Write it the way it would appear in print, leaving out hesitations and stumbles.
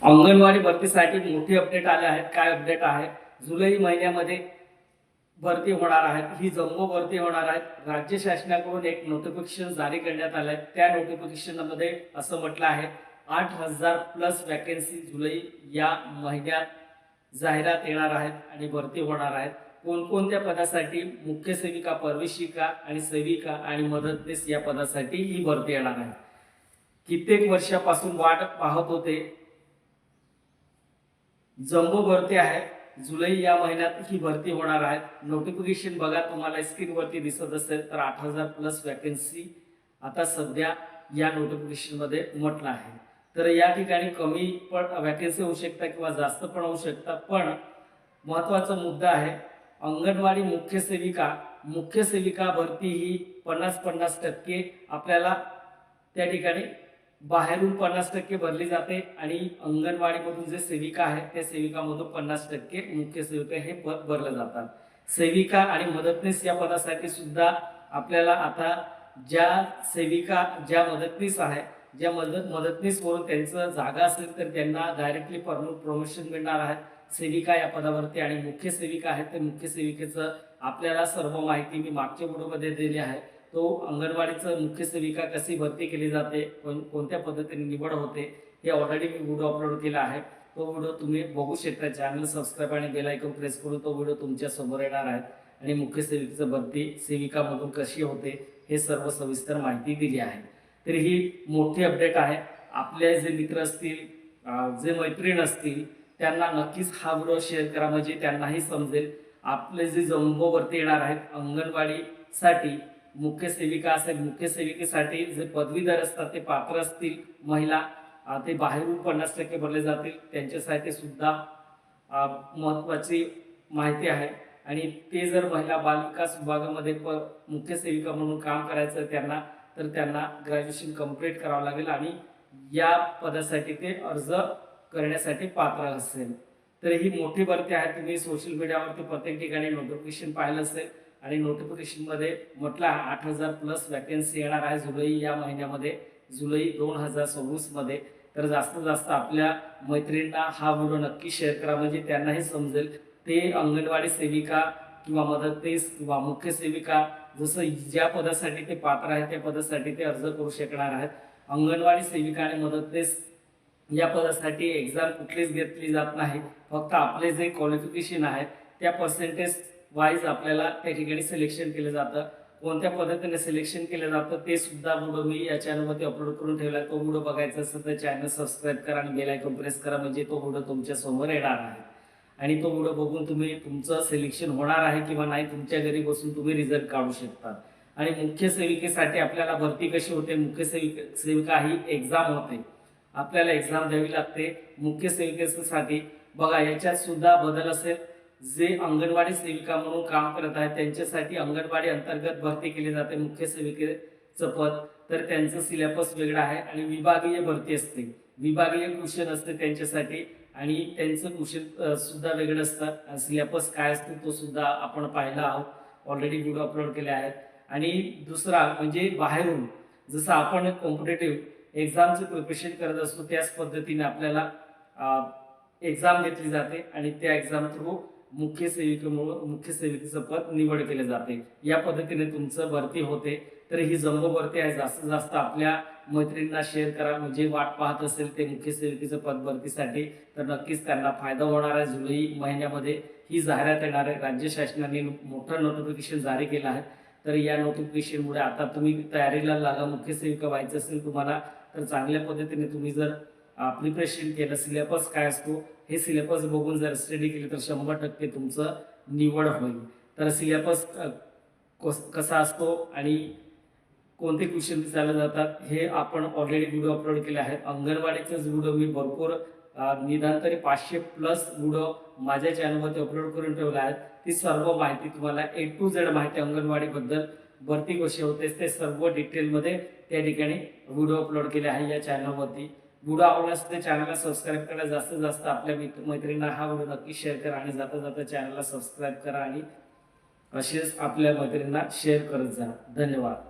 अंगणवाडी भरतीसाठी मोठी अपडेट आले आहेत। काय अपडेट आहे? जुलै महिन्यामध्ये भरती होणार आहे। ही जम्बो भरती होणार आहे। राज्य शासनाकडून एक नोटिफिकेशन जारी करण्यात आलं आहे। त्या नोटिफिकेशनमध्ये असं म्हटलं आहे 8,000 प्लस वॅकन्सी जुलै या महिन्यात जाहिरात येणार आहेत आणि भरती होणार आहेत। कोणकोणत्या पदासाठी? मुख्य सेविका, परिवेशिका आणि सेविका आणि मदतनीस या पदासाठी ही भरती येणार आहे। कित्येक वर्षापासून वाट पाहत होते, जम्बो भरती आहे। जुलै या महिन्यात ही भरती होणार आहे। नोटिफिकेशन बघा, तुम्हाला स्क्रीनवरती दिसत असेल तर 8,000 प्लस वॅकन्सी आता सध्या या नोटिफिकेशन मध्ये म्हटलं आहे। तर या ठिकाणी कमी पण वॅकन्सी होऊ शकतात किंवा जास्त पण होऊ शकतात, पण महत्त्वाचा मुद्दा आहे अंगणवाडी मुख्य सेविका भरती ही 50-50% आपल्याला त्या ठिकाणी बाहेरून 50% भरली जाते आणि अंगणवाडीमधून जे सेविका आहेत त्या सेविकामधून 50% मुख्य सेविका हे पद भरले जातात। सेविका आणि मदतनीस या पदासाठी सुद्धा आपल्याला आता ज्या मदतनीस आहे, ज्या मदतनीस वरून त्यांचं जागा असेल तर त्यांना डायरेक्टली प्रमोशन मिळणार आहे सेविका या पदावरती। आणि मुख्य सेविका आहेत ते मुख्य सेविकेचं आपल्याला सर्व माहिती मी मागच्या व्हिडिओमध्ये दिली आहे। तो अंगणवाडीचं मुख्य सेविका कशी भरती केली जाते, कोणत्या पद्धतीने निवड होते हे ऑलरेडी मी व्हिडिओ अपलोड केला आहे। तो व्हिडिओ तुम्ही बघू शकता। चॅनल सबस्क्राईब आणि बेल आयकॉन प्रेस करून तो व्हिडिओ तुमच्या समोर येणार आहे आणि मुख्य सेविकेची भरती सेविकामधून कशी होते हे सर्व सविस्तर माहिती दिली आहे। तर ही मोठी अपडेट आहे। आपले जे मित्र असतील, जे मैत्रीण असतील त्यांना नक्कीच हा व्हिडिओ शेअर करा, म्हणजे त्यांनाही समजेल। आपले जे जम्बो भरती येणार आहेत अंगणवाडीसाठी मुख्य सेविका असेल, मुख्य सेविकेसाठी जे पदवीधर असतात ते पात्र असतील महिला, ते बाहेरून 50% भरले जातील। त्यांच्यासाठी सुद्धा महत्त्वाची माहिती आहे। आणि ते जर महिला बालविकास विभागामध्ये मुख्य सेविका म्हणून काम करायचं त्यांना ग्रॅज्युएशन कंप्लीट करावं लागेल आणि या पदासाठी ते अर्ज करण्यासाठी पात्र असेल। तर ही मोठी भरती आहे। तुम्ही सोशल मीडियावरती प्रत्येक ठिकाणी नोटिफिकेशन पाहिलं असेल आणि नोटिफिकेशनमध्ये म्हटलं 8,000 प्लस वॅकन्सी येणार आहे जुलै या महिन्यामध्ये, जुलै 2026 मध्ये। तर जास्तीत जास्त आपल्या मैत्रिणींना हा व्हिडिओ नक्की शेअर करा, म्हणजे त्यांनाही समजेल। ते अंगणवाडी सेविका किंवा मदतनीस किंवा मुख्य सेविका जसं ज्या पदासाठी ते पात्र आहेत त्या पदासाठी ते अर्ज करू शकणार आहेत। अंगणवाडी सेविका आणि मदतनीस या पदासाठी एक्झाम कुठलीच घेतली जात नाही, फक्त आपले जे क्वालिफिकेशन आहे त्या पर्सेंटेज वाईज आपल्याला त्या ठिकाणी सिलेक्शन केलं जातं। कोणत्या पद्धतीने सिलेक्शन केलं जातं ते सुद्धा व्हिडिओ मी या चॅनलमध्ये अपलोड करून ठेवला आहे। तो व्हिडिओ बघायचा असेल तर चॅनल सबस्क्राईब करा आणि बेल आयकॉन प्रेस करा, म्हणजे तो व्हिडिओ तुमच्या समोर येणार आहे। आणि तो व्हिडिओ बघून तुम्ही तुमचं सिलेक्शन होणार आहे किंवा नाही तुमच्या घरी बसून तुम्ही रिझल्ट काढू शकता। आणि मुख्य सेविकेसाठी आपल्याला भरती कशी होते? मुख्य सेविका ही एक्झाम होते, आपल्याला एक्झाम द्यावी लागते मुख्य सेविकेसाठी। बघा, याच्यात सुद्धा बदल असेल। जे अंगणवाडी सेविका म्हणून काम करत आहेत त्यांच्यासाठी अंगणवाडी अंतर्गत भरती केली जाते मुख्य सेविकेचं पद, तर त्यांचं सिलेबस वेगळं आहे आणि विभागीय भरती असते, विभागीय क्वेश्चन असते त्यांच्यासाठी आणि त्यांचं क्वेश्चन सुद्धा वेगळं असतं। सिलेबस काय असतो तो सुद्धा आपण पाहिला आहोत, ऑलरेडी व्हिडिओ अपलोड केले आहेत। आणि दुसरा म्हणजे बाहेरून जसं आपण कॉम्पिटेटिव्ह एक्झामचं प्रिपरेशन करत असतो त्याच पद्धतीने आपल्याला एक्झाम घेतली जाते आणि त्या एक्झाम थ्रू मुख्य सेविकेचं पद निवड केले जाते। या पद्धतीने तुमचं भरती होते। तर ही जम्बो भरती आहे, जास्तीत जास्त आपल्या मैत्रिणींना शेअर करा, म्हणजे वाट पाहत असेल ते मुख्य सेविकेचं पद भरतीसाठी तर नक्कीच त्यांना फायदा होणार आहे। जुलै महिन्यामध्ये ही जाहिरात येणार आहे। राज्य शासनाने मोठं नोटिफिकेशन जारी केलं आहे। तर या नोटिफिकेशनमुळे आता तुम्ही तयारीला लागा। मुख्य सेविका व्हायचं असेल तुम्हाला तर चांगल्या पद्धतीने तुम्ही जर प्रिपरेशन केलं, सिलेबस काय असतो हे सिलेबस बघून जर स्टडी केली तर 100% तुमचं निवड होईल। तर सिलेबस कसा असतो आणि कोणते क्वेश्चन विचारले जातात हे आपण ऑलरेडी व्हिडिओ अपलोड केले आहेत। अंगणवाडीचेच व्हिडिओ मी भरपूर निदान तरी 500 प्लस व्हिडिओ माझ्या चॅनलमध्ये अपलोड करून ठेवले आहेत। ती सर्व माहिती तुम्हाला A to Z माहिती अंगणवाडीबद्दल, भरती कशी होते ते सर्व डिटेलमध्ये त्या ठिकाणी व्हिडिओ अपलोड केले आहे या चॅनलवरती। व्हिडिओ आवडल्यास ते चॅनलला सबस्क्राईब करा, जास्तीत जास्त आपल्या मैत्रिणींना हा व्हिडिओ नक्की शेअर करा आणि जाता जाता चॅनलला सबस्क्राईब करा आणि असेच आपल्या मैत्रिणींना शेअर करत जा। धन्यवाद।